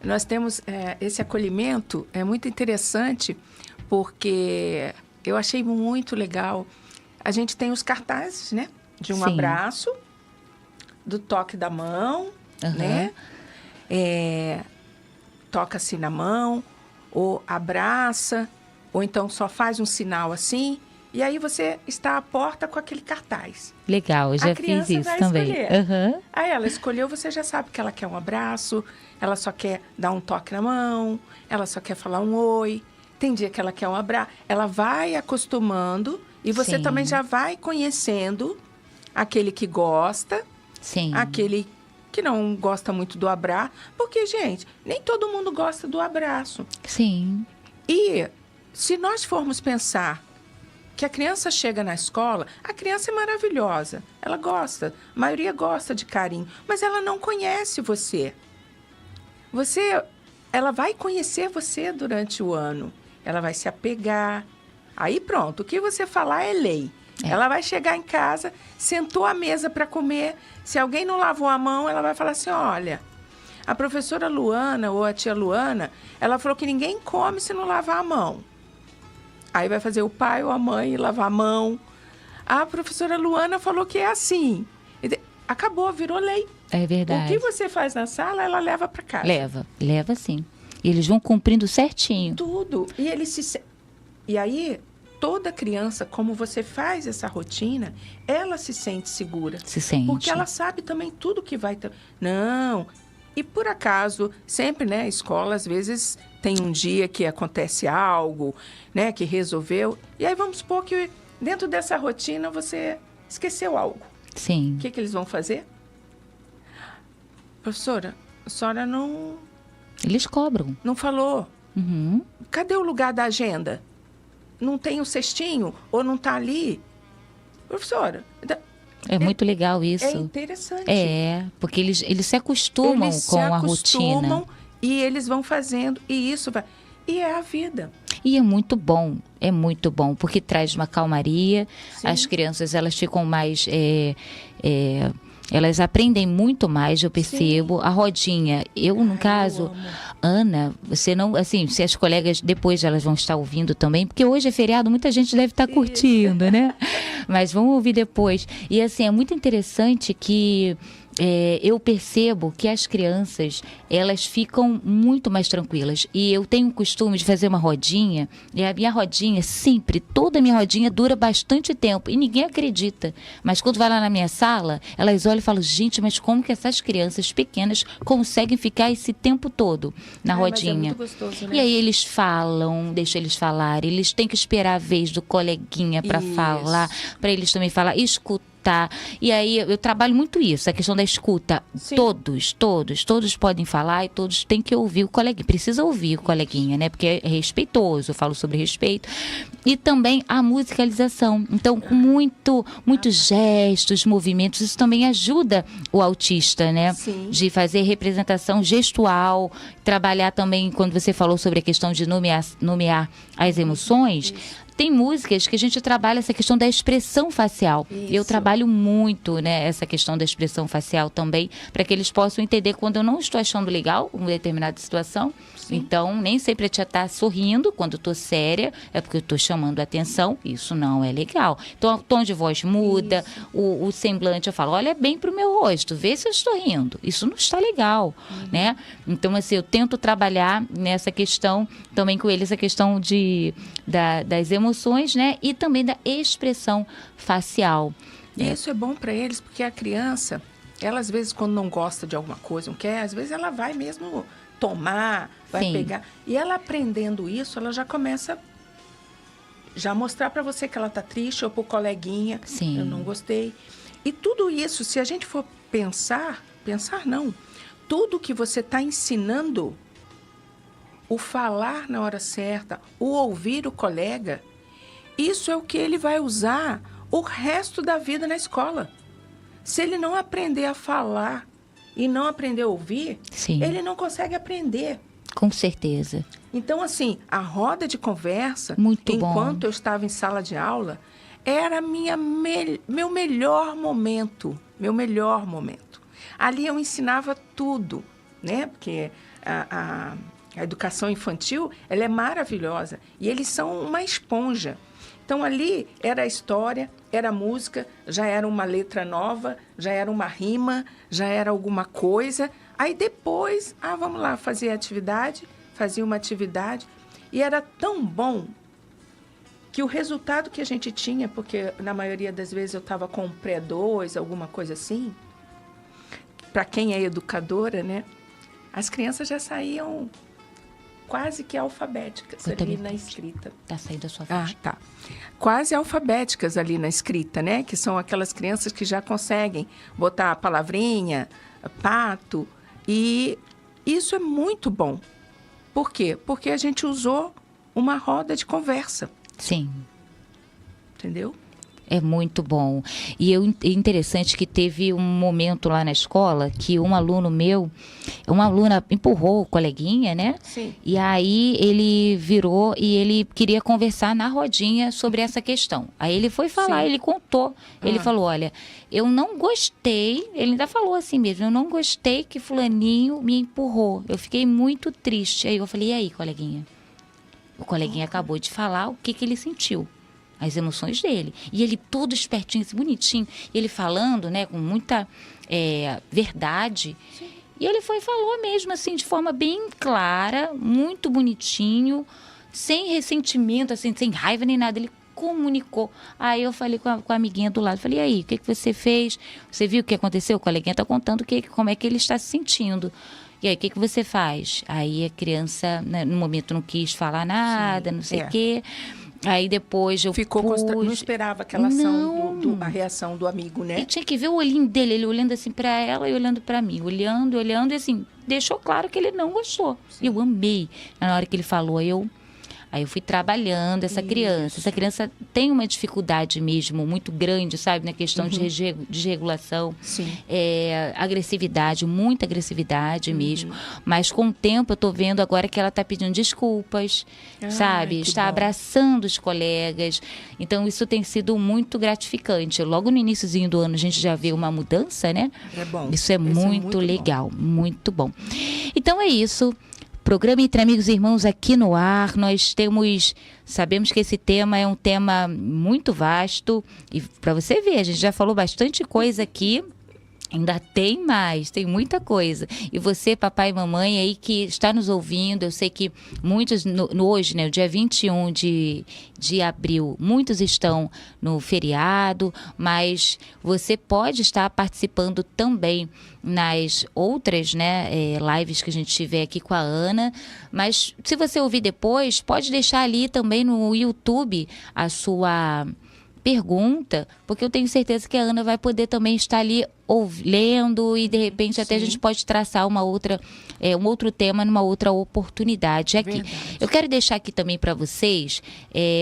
Nós temos esse acolhimento, é muito interessante, porque eu achei muito legal. A gente tem os cartazes, né? De um abraço, do toque da mão, né? Toca-se na mão, ou abraça, ou então só faz um sinal assim, e aí você está à porta com aquele cartaz. Legal, eu já fiz isso também. Aí ela escolheu, você já sabe que ela quer um abraço, ela só quer dar um toque na mão, ela só quer falar um oi. Tem dia que ela quer um abraço. Ela vai acostumando e você também já vai conhecendo aquele que gosta, aquele que não gosta muito do abraço. Porque, gente, nem todo mundo gosta do abraço. Sim. E se nós formos pensar que a criança chega na escola, a criança é maravilhosa, ela gosta, a maioria gosta de carinho, mas ela não conhece você. Ela vai conhecer você durante o ano, ela vai se apegar, aí pronto, o que você falar é lei. Ela vai chegar em casa, sentou à mesa para comer, se alguém não lavou a mão, ela vai falar assim, olha, a professora Luana ou a tia Luana, ela falou que ninguém come se não lavar a mão. Aí vai fazer o pai ou a mãe lavar a mão. A professora Luana falou que é assim. Acabou, virou lei. É verdade. O que você faz na sala, ela leva para casa. Leva sim. E eles vão cumprindo certinho. Tudo. E aí, toda criança, como você faz essa rotina, ela se sente segura. Se sente. Porque ela sabe também tudo que vai ter. Não. E por acaso, sempre, né, a escola, às vezes, tem um dia que acontece algo, né, que resolveu. E aí vamos supor que dentro dessa rotina você esqueceu algo. Sim. O que eles vão fazer? Professora, a senhora não... Eles cobram. Não falou. Cadê o lugar da agenda? Não tem o cestinho? Ou não está ali? Professora... É muito legal isso. É interessante. Porque eles se acostumam com a rotina. E eles vão fazendo, e isso vai... E é a vida. E é muito bom, porque traz uma calmaria. Sim. As crianças, elas ficam mais... elas aprendem muito mais, eu percebo. Sim. A rodinha, no caso, Ana, você não, assim, se as colegas depois elas vão estar ouvindo também, porque hoje é feriado, muita gente deve estar curtindo, né? Mas vão ouvir depois. E assim, é muito interessante que eu percebo que as crianças, elas ficam muito mais tranquilas. E eu tenho o costume de fazer uma rodinha, e a minha rodinha, sempre, toda a minha rodinha dura bastante tempo, e ninguém acredita. Mas quando vai lá na minha sala, elas olham e falam, gente, mas como que essas crianças pequenas conseguem ficar esse tempo todo na rodinha? Mas é muito gostoso, né? E aí eles falam, deixa eles falarem, eles têm que esperar a vez do coleguinha para falar, para eles também falar, escutar. E aí eu trabalho muito isso, a questão da escuta. Sim. Todos podem falar e todos têm que ouvir o coleguinha. Precisa ouvir o coleguinha, né? Porque é respeitoso, eu falo sobre respeito. E também a musicalização. Então, com muitos gestos, movimentos, isso também ajuda o autista, né? Sim. De fazer representação gestual, trabalhar também, quando você falou sobre a questão de nomear as emoções. Isso. Tem músicas que a gente trabalha essa questão da expressão facial. Isso. Eu trabalho muito, né, essa questão da expressão facial também, para que eles possam entender quando eu não estou achando legal uma determinada situação. Sim. Então, nem sempre é estar sorrindo quando eu estou séria, é porque eu estou chamando a atenção. Isso não é legal. Então, o tom de voz muda, o semblante, eu falo, olha bem para o meu rosto, vê se eu estou rindo. Isso não está legal, né? Então, assim, eu tento trabalhar nessa questão também com eles, a questão das emoções, né? E também da expressão facial. Isso é bom para eles, porque a criança, ela às vezes quando não gosta de alguma coisa, não quer, às vezes ela vai mesmo tomar, vai pegar. E ela aprendendo isso, ela já começa já mostrar para você que ela tá triste, ou pro coleguinha, eu não gostei. E tudo isso, se a gente for pensar não, tudo que você está ensinando, o falar na hora certa, o ouvir o colega, isso é o que ele vai usar o resto da vida na escola. Se ele não aprender a falar e não aprender a ouvir, Sim. ele não consegue aprender. Com certeza. Então, assim, a roda de conversa, Muito bom. enquanto eu estava em sala de aula, era meu melhor momento. Meu melhor momento. Ali eu ensinava tudo, né? Porque a educação infantil, ela é maravilhosa. E eles são uma esponja. Então, ali era a história, era a música, já era uma letra nova, já era uma rima, já era alguma coisa. Aí depois, vamos lá fazer atividade, fazia uma atividade. E era tão bom que o resultado que a gente tinha, porque na maioria das vezes eu estava com pré-2, alguma coisa assim, para quem é educadora, né? As crianças já saíam quase que alfabéticas ali na escrita. Está saindo a sua voz. Tá. Quase alfabéticas ali na escrita, né? Que são aquelas crianças que já conseguem botar a palavrinha, pato. E isso é muito bom. Por quê? Porque a gente usou uma roda de conversa. Sim. Entendeu? É muito bom. E é interessante que teve um momento lá na escola que uma aluna empurrou o coleguinha, né? Sim. E aí ele virou e ele queria conversar na rodinha sobre essa questão. Aí ele foi falar, Sim. ele contou. Ele falou, olha, eu não gostei, ele ainda falou assim mesmo, eu não gostei que fulaninho me empurrou. Eu fiquei muito triste. Aí eu falei, e aí, coleguinha? O coleguinha acabou de falar o que ele sentiu. As emoções dele. E ele todo espertinho, bonitinho. Ele falando, né, com muita verdade. Sim. E ele falou mesmo, assim, de forma bem clara, muito bonitinho, sem ressentimento, assim, sem raiva nem nada. Ele comunicou. Aí eu falei com a amiguinha do lado, falei, e aí, o que você fez? Você viu o que aconteceu? O coleguinha está contando como é que ele está se sentindo. E aí, o que você faz? Aí a criança, né, no momento, não quis falar nada, não sei o quê. Aí depois eu não esperava aquela ação, a reação do amigo, né? E tinha que ver o olhinho dele, ele olhando assim pra ela e olhando pra mim. Olhando, e assim, deixou claro que ele não gostou. Sim. Eu amei. Na hora que ele falou, aí eu fui trabalhando essa criança. Essa criança tem uma dificuldade mesmo muito grande, sabe? Na questão de regulação. Sim. Agressividade, muita agressividade mesmo. Mas com o tempo eu tô vendo agora que ela tá pedindo desculpas, sabe? Está abraçando os colegas. Então isso tem sido muito gratificante. Logo no iniciozinho do ano a gente já vê uma mudança, né? É bom. Isso é muito legal, muito bom. Então é isso. Programa Entre Amigos e Irmãos aqui no ar. Nós sabemos que esse tema é um tema muito vasto. E para você ver, a gente já falou bastante coisa aqui. Ainda tem mais, tem muita coisa. E você, papai e mamãe aí que está nos ouvindo, eu sei que muitos, hoje, né, o dia 21 de abril, muitos estão no feriado, mas você pode estar participando também nas outras, né, lives que a gente tiver aqui com a Ana. Mas se você ouvir depois, pode deixar ali também no YouTube a sua pergunta, porque eu tenho certeza que a Ana vai poder também estar ali lendo e de repente até a gente pode traçar um outro tema numa outra oportunidade aqui. Verdade. Eu quero deixar aqui também para vocês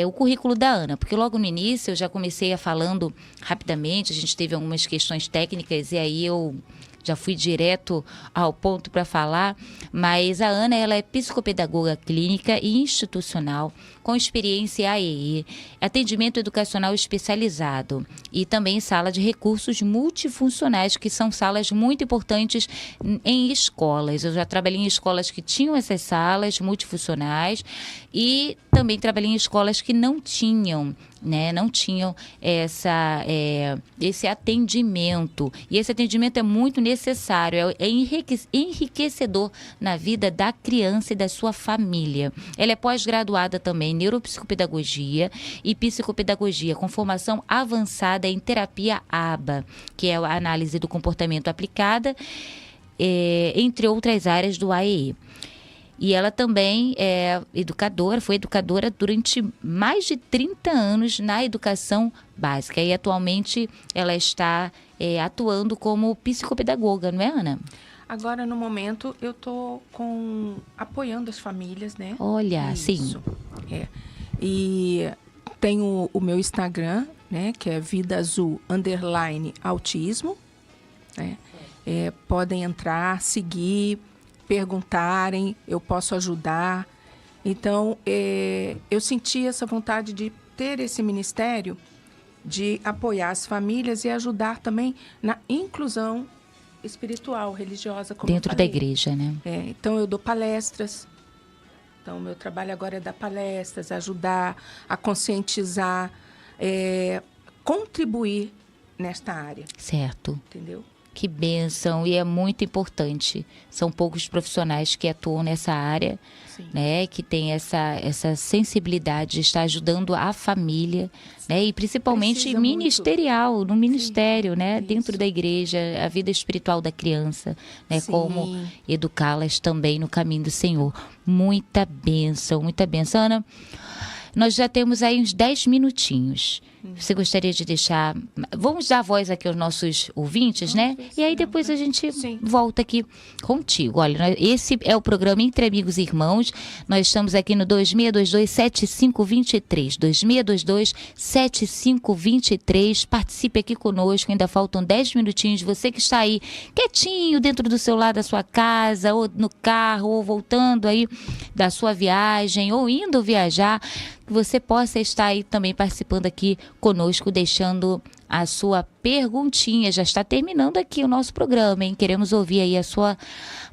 o currículo da Ana, porque logo no início eu já comecei falando rapidamente, a gente teve algumas questões técnicas e aí eu já fui direto ao ponto para falar, mas a Ana, ela é psicopedagoga clínica e institucional, com experiência em AEE, atendimento educacional especializado e também sala de recursos multifuncionais, que são salas muito importantes em escolas. Eu já trabalhei em escolas que tinham essas salas multifuncionais e também trabalhei em escolas que não tinham, né, não tinham esse atendimento. E esse atendimento é muito necessário, é enriquecedor na vida da criança e da sua família. Ela é pós-graduada também em neuropsicopedagogia e psicopedagogia, com formação avançada em terapia ABA, que é a análise do comportamento aplicada, entre outras áreas do AEE. E ela também foi educadora durante mais de 30 anos na educação básica. E atualmente ela está atuando como psicopedagoga, não é, Ana? Agora, no momento, eu estou apoiando as famílias, né? Olha, Isso. sim. E tenho o meu Instagram, né? Que é Vida Azul _autismo. Né? Podem entrar, seguir, perguntarem, eu posso ajudar. Então, eu senti essa vontade de ter esse ministério, de apoiar as famílias e ajudar também na inclusão espiritual, religiosa, como dentro da igreja, né? Então, eu dou palestras. Então, o meu trabalho agora é dar palestras, ajudar a conscientizar, contribuir nesta área. Certo. Entendeu? Que bênção, e é muito importante. São poucos profissionais que atuam nessa área, né, que tem essa sensibilidade de estar ajudando a família, né, e principalmente Precisa ministerial, muito. no ministério, né, Isso. dentro da igreja, a vida espiritual da criança, né, como educá-las também no caminho do Senhor. Muita bênção, muita bênção. Ana, nós já temos aí uns 10 minutinhos. Você gostaria de deixar... Vamos dar voz aqui aos nossos ouvintes, né? E aí depois a gente volta aqui contigo. Olha, esse é o programa Entre Amigos e Irmãos. Nós estamos aqui no 2622-7523. 2622-7523. Participe aqui conosco. Ainda faltam 10 minutinhos. Você que está aí quietinho dentro do seu lar da sua casa, ou no carro, ou voltando aí da sua viagem, ou indo viajar, que você possa estar aí também participando aqui conosco, deixando a sua perguntinha. Já está terminando aqui o nosso programa, hein? Queremos ouvir aí a sua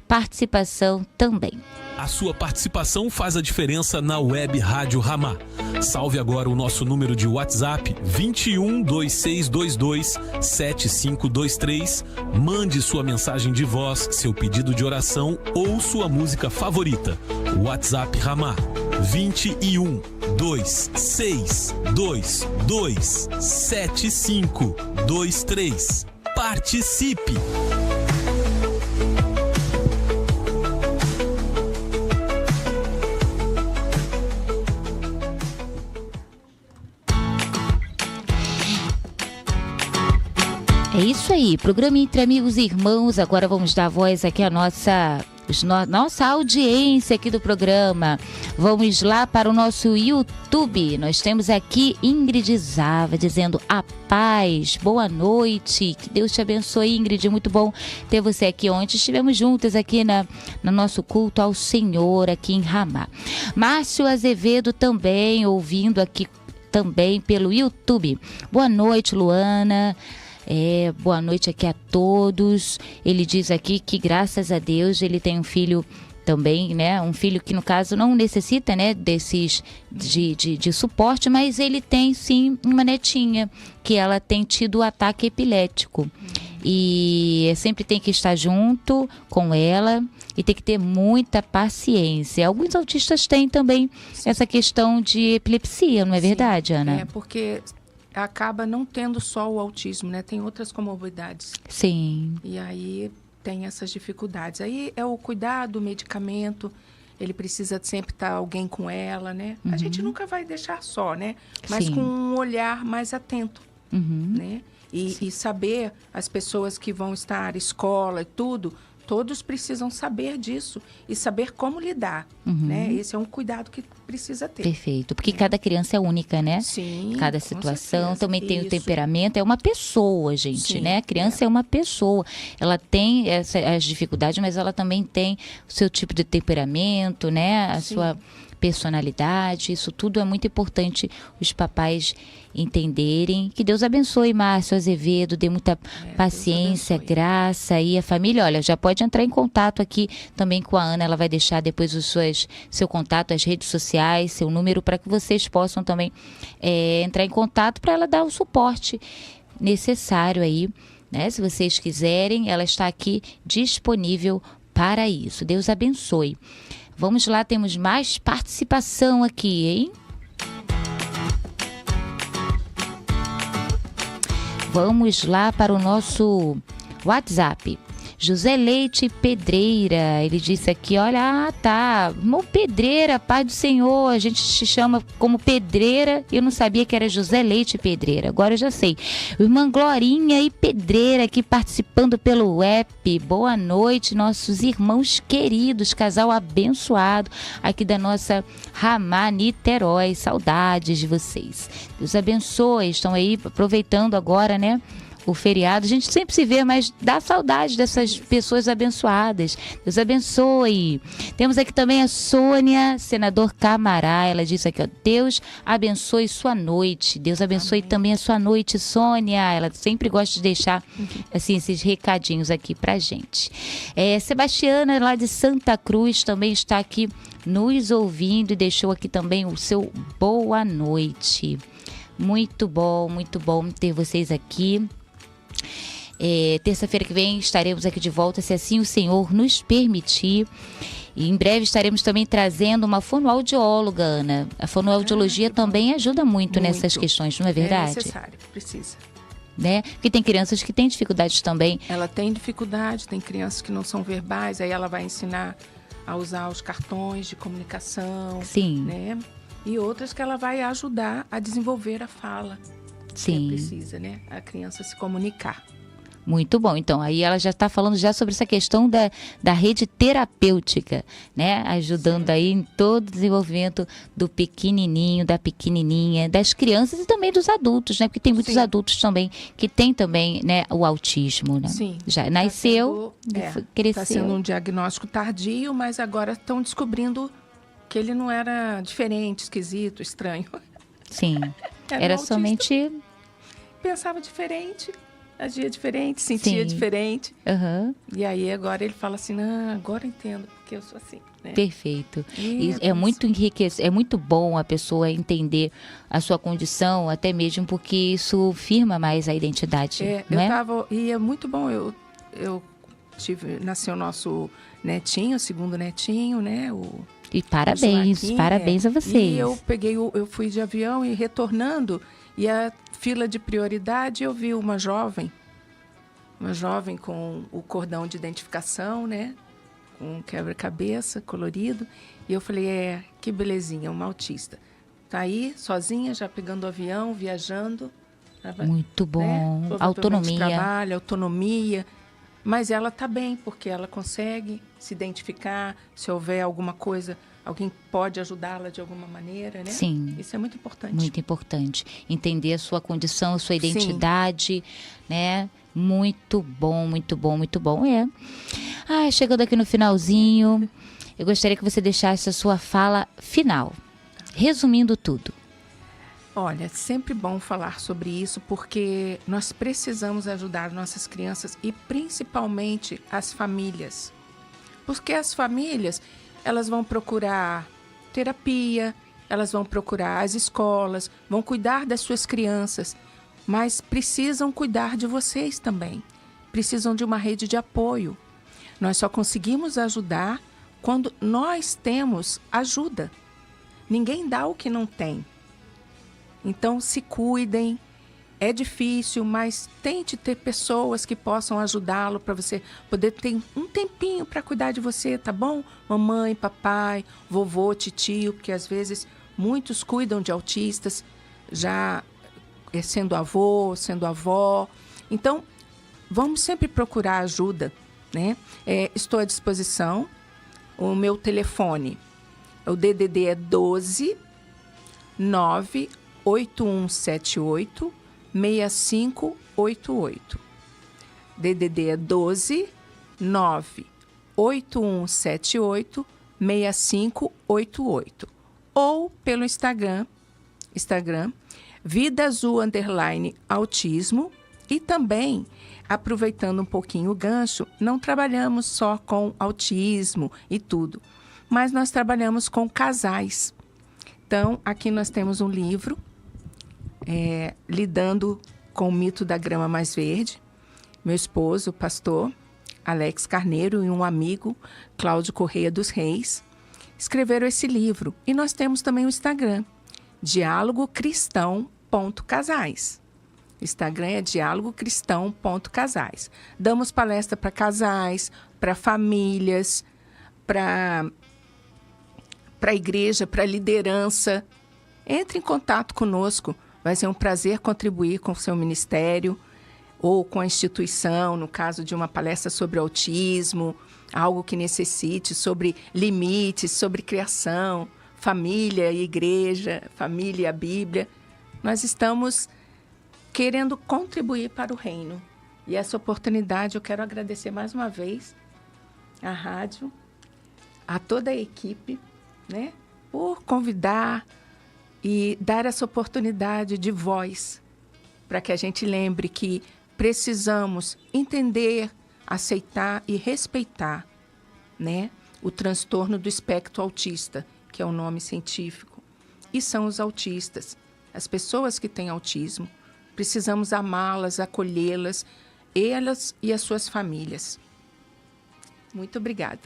participação também. A sua participação faz a diferença na Web Rádio Ramá. Salve agora o nosso número de WhatsApp 21 2622 7523. Mande sua mensagem de voz, seu pedido de oração ou sua música favorita. WhatsApp Ramá 21 2622 7523. Participe! É isso aí, programa Entre Amigos e Irmãos. Agora vamos dar voz aqui à nossa audiência aqui do programa. Vamos lá para o nosso YouTube. Nós temos aqui Ingrid Zava dizendo a paz, boa noite, que Deus te abençoe, Ingrid, muito bom ter você aqui. Ontem estivemos juntas aqui no nosso culto ao Senhor aqui em Ramá. Márcio Azevedo também ouvindo aqui também pelo YouTube. Boa noite, Luana. Boa noite aqui a todos. Ele diz aqui que graças a Deus ele tem um filho também, né? Um filho que no caso não necessita, né, desses de suporte, mas ele tem sim uma netinha que ela tem tido ataque epilético. E sempre tem que estar junto com ela e tem que ter muita paciência. Alguns autistas têm também essa questão de epilepsia, não é verdade, Ana? Porque acaba não tendo só o autismo, né? Tem outras comorbidades. Sim. E aí tem essas dificuldades. Aí é o cuidado, o medicamento, ele precisa sempre estar alguém com ela, né? A gente nunca vai deixar só, né? Mas com um olhar mais atento, né? E saber as pessoas que vão estar, escola e tudo, todos precisam saber disso e saber como lidar, né? Esse é um cuidado que precisa ter. Perfeito, porque cada criança é única, né? Sim, cada situação certeza. também tem o Isso. temperamento, é uma pessoa, gente, Sim, né? A criança é uma pessoa, ela tem as dificuldades, mas ela também tem o seu tipo de temperamento, né? A sua personalidade, isso tudo é muito importante os papais entenderem. Que Deus abençoe Márcio Azevedo, dê muita paciência, graça e a família. Olha, já pode entrar em contato aqui também com a Ana, ela vai deixar depois seu contato, as redes sociais, seu número, para que vocês possam também entrar em contato para ela dar o suporte necessário aí, né? Se vocês quiserem, ela está aqui disponível para isso. Deus abençoe. Vamos lá, temos mais participação aqui, hein? Vamos lá para o nosso WhatsApp. José Leite Pedreira, ele disse aqui, olha, tá, irmão Pedreira, Pai do Senhor, a gente te chama como Pedreira, eu não sabia que era José Leite Pedreira, agora eu já sei. Irmã Glorinha e Pedreira aqui participando pelo app, boa noite, nossos irmãos queridos, casal abençoado aqui da nossa Ramá Niterói, saudades de vocês. Deus abençoe, estão aí aproveitando agora, né, o feriado. A gente sempre se vê, mas dá saudade dessas pessoas abençoadas. Deus abençoe. Temos aqui também a Sônia, senador Camará. Ela disse aqui, ó, Deus abençoe sua noite. Deus abençoe também a sua noite, Sônia. Ela sempre gosta de deixar assim, esses recadinhos aqui pra gente. Sebastiana, lá de Santa Cruz, também está aqui nos ouvindo e deixou aqui também o seu boa noite. Muito bom ter vocês aqui. Terça-feira que vem estaremos aqui de volta, se assim o Senhor nos permitir. E em breve estaremos também trazendo uma fonoaudióloga, Ana. A fonoaudiologia também ajuda muito nessas questões, não é verdade? É necessário, precisa. Né? Porque tem crianças que têm dificuldades também. Ela tem dificuldade, tem crianças que não são verbais, aí ela vai ensinar a usar os cartões de comunicação. Sim. Né? E outras que ela vai ajudar a desenvolver a fala. Sim. Que precisa, né? A criança se comunicar. Muito bom. Então, aí ela já está falando já sobre essa questão da rede terapêutica, né? Ajudando aí em todo o desenvolvimento do pequenininho, da pequenininha, das crianças e também dos adultos, né? Porque tem muitos adultos também que têm também, né, o autismo, né? Sim. Já nasceu, cresceu. Está sendo um diagnóstico tardio, mas agora estão descobrindo que ele não era diferente, esquisito, estranho. Sim. Era somente... Pensava diferente, agia diferente, sentia diferente. Uhum. E aí agora ele fala assim, não, agora eu entendo porque eu sou assim. Né? Perfeito. E é muito enriquecedor, é muito bom a pessoa entender a sua condição, até mesmo porque isso firma mais a identidade. E é muito bom, nasceu o nosso netinho, o segundo netinho, né? E parabéns a vocês. E eu fui de avião e retornando, e a fila de prioridade eu vi uma jovem com o cordão de identificação, né? Com um quebra-cabeça colorido. E eu falei, que belezinha, uma autista. Tá aí, sozinha, já pegando o avião, viajando. Muito bom. Né? Autonomia. Trabalho, autonomia. Mas ela está bem, porque ela consegue se identificar, se houver alguma coisa, alguém pode ajudá-la de alguma maneira, né? Sim. Isso é muito importante. Muito importante. Entender a sua condição, a sua identidade, né? Muito bom, muito bom, muito bom. Chegando aqui no finalzinho, eu gostaria que você deixasse a sua fala final, resumindo tudo. Olha, é sempre bom falar sobre isso, porque nós precisamos ajudar nossas crianças e principalmente as famílias. Porque as famílias, elas vão procurar terapia, elas vão procurar as escolas, vão cuidar das suas crianças, mas precisam cuidar de vocês também. Precisam de uma rede de apoio. Nós só conseguimos ajudar quando nós temos ajuda. Ninguém dá o que não tem. Então, se cuidem. É difícil, mas tente ter pessoas que possam ajudá-lo para você poder ter um tempinho para cuidar de você, tá bom? Mamãe, papai, vovô, titio, porque às vezes muitos cuidam de autistas, já sendo avô, sendo avó. Então, vamos sempre procurar ajuda, né? Estou à disposição. O meu telefone, o DDD é 12 98178 6588. DDD é 12 98178 6588. Ou pelo Instagram Vida Azul _autismo. E também, aproveitando um pouquinho o gancho, não trabalhamos só com autismo e tudo, mas nós trabalhamos com casais. Então, aqui nós temos um livro, lidando com o mito da grama mais verde. Meu esposo, o pastor Alex Carneiro, e um amigo, Cláudio Correia dos Reis, escreveram esse livro. E nós temos também o Instagram, dialogocristão.casais. Instagram é dialogocristão.casais. Damos palestra para casais, para famílias, para a igreja, para a liderança. Entre em contato conosco. Vai ser um prazer contribuir com o seu ministério ou com a instituição, no caso de uma palestra sobre autismo, algo que necessite, sobre limites, sobre criação, família e igreja, família e a Bíblia. Nós estamos querendo contribuir para o reino. E essa oportunidade eu quero agradecer mais uma vez à rádio, a toda a equipe, né, por convidar e dar essa oportunidade de voz para que a gente lembre que precisamos entender, aceitar e respeitar, né, o transtorno do espectro autista, que é o nome científico, e são os autistas, as pessoas que têm autismo. Precisamos amá-las, acolhê-las, elas e as suas famílias. Muito obrigada.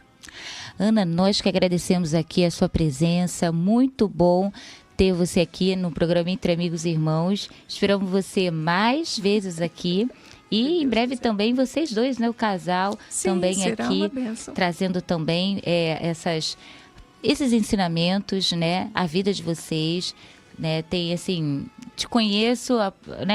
Ana, nós que agradecemos aqui a sua presença, muito bom ter você aqui no programa Entre Amigos e Irmãos. Esperamos você mais vezes aqui e em breve também vocês dois, né, o casal, sim, também será aqui, uma bênção. trazendo também esses ensinamentos, né, a vida de vocês. Né, tem assim, te conheço há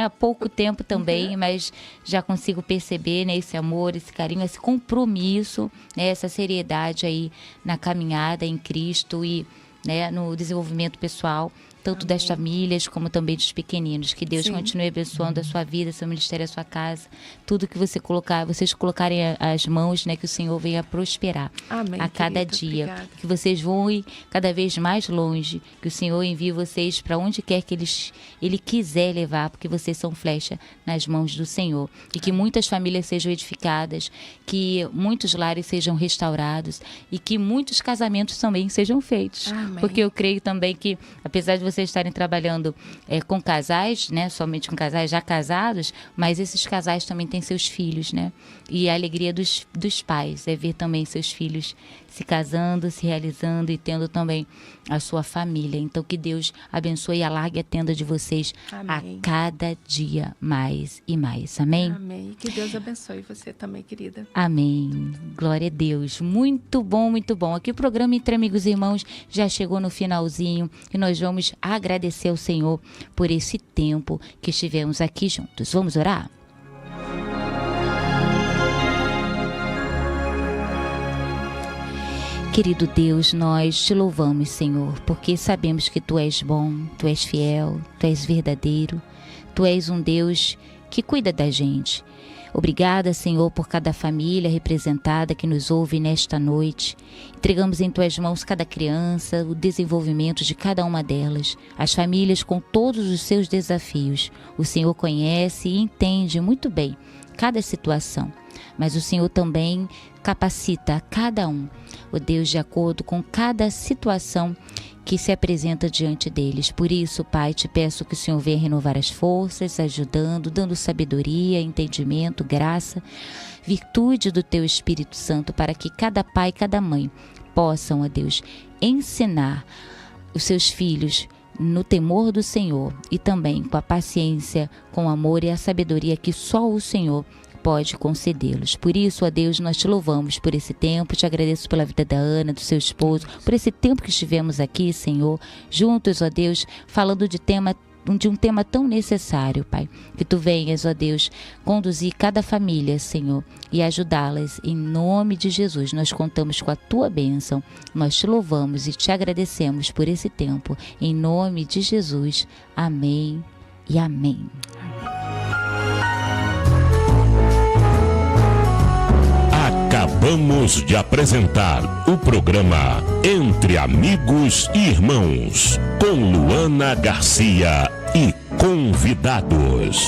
pouco tempo também, mas já consigo perceber, né, esse amor, esse carinho, esse compromisso, né, essa seriedade aí na caminhada em Cristo e, né, no desenvolvimento pessoal, tanto das famílias como também dos pequeninos. Que Deus continue abençoando a sua vida, seu ministério, a sua casa, tudo que vocês colocarem as mãos, né, que o Senhor venha prosperar. Amém, a cada querida, dia. obrigada. Que vocês voem cada vez mais longe, que o Senhor envie vocês para onde quer que Ele quiser levar, porque vocês são flecha nas mãos do Senhor. E que muitas famílias sejam edificadas, que muitos lares sejam restaurados e que muitos casamentos também sejam feitos. Amém. Porque eu creio também que, apesar de vocês estarem trabalhando com casais, né, somente com casais já casados, mas esses casais também têm seus filhos, né? E a alegria dos pais é ver também seus filhos se casando, se realizando e tendo também a sua família. Então, que Deus abençoe e alargue a tenda de vocês. Amém. A cada dia mais e mais. Amém? Amém. Que Deus abençoe você também, querida. Amém. Glória a Deus. Muito bom, muito bom. Aqui o programa Entre Amigos e Irmãos já chegou no finalzinho e nós vamos agradecer ao Senhor por esse tempo que estivemos aqui juntos. Vamos orar? Querido Deus, nós te louvamos, Senhor, porque sabemos que Tu és bom, Tu és fiel, Tu és verdadeiro, Tu és um Deus que cuida da gente. Obrigada, Senhor, por cada família representada que nos ouve nesta noite. Entregamos em Tuas mãos cada criança, o desenvolvimento de cada uma delas, as famílias com todos os seus desafios. O Senhor conhece e entende muito bem cada situação, mas o Senhor também capacita a cada um, ó Deus, de acordo com cada situação que se apresenta diante deles. Por isso, Pai, te peço que o Senhor venha renovar as forças, ajudando, dando sabedoria, entendimento, graça, virtude do Teu Espírito Santo, para que cada pai e cada mãe possam, ó Deus, ensinar os seus filhos no temor do Senhor e também com a paciência, com o amor e a sabedoria que só o Senhor pode concedê-los. Por isso, ó Deus, nós te louvamos por esse tempo, te agradeço pela vida da Ana, do seu esposo, por esse tempo que estivemos aqui, Senhor, juntos, ó Deus, falando de um tema tão necessário, Pai. Que Tu venhas, ó Deus, conduzir cada família, Senhor, e ajudá-las. Em nome de Jesus, nós contamos com a Tua bênção. Nós te louvamos e te agradecemos por esse tempo. Em nome de Jesus. Amém e amém. Acabamos de apresentar o programa Entre Amigos e Irmãos, com Luana Garcia e convidados.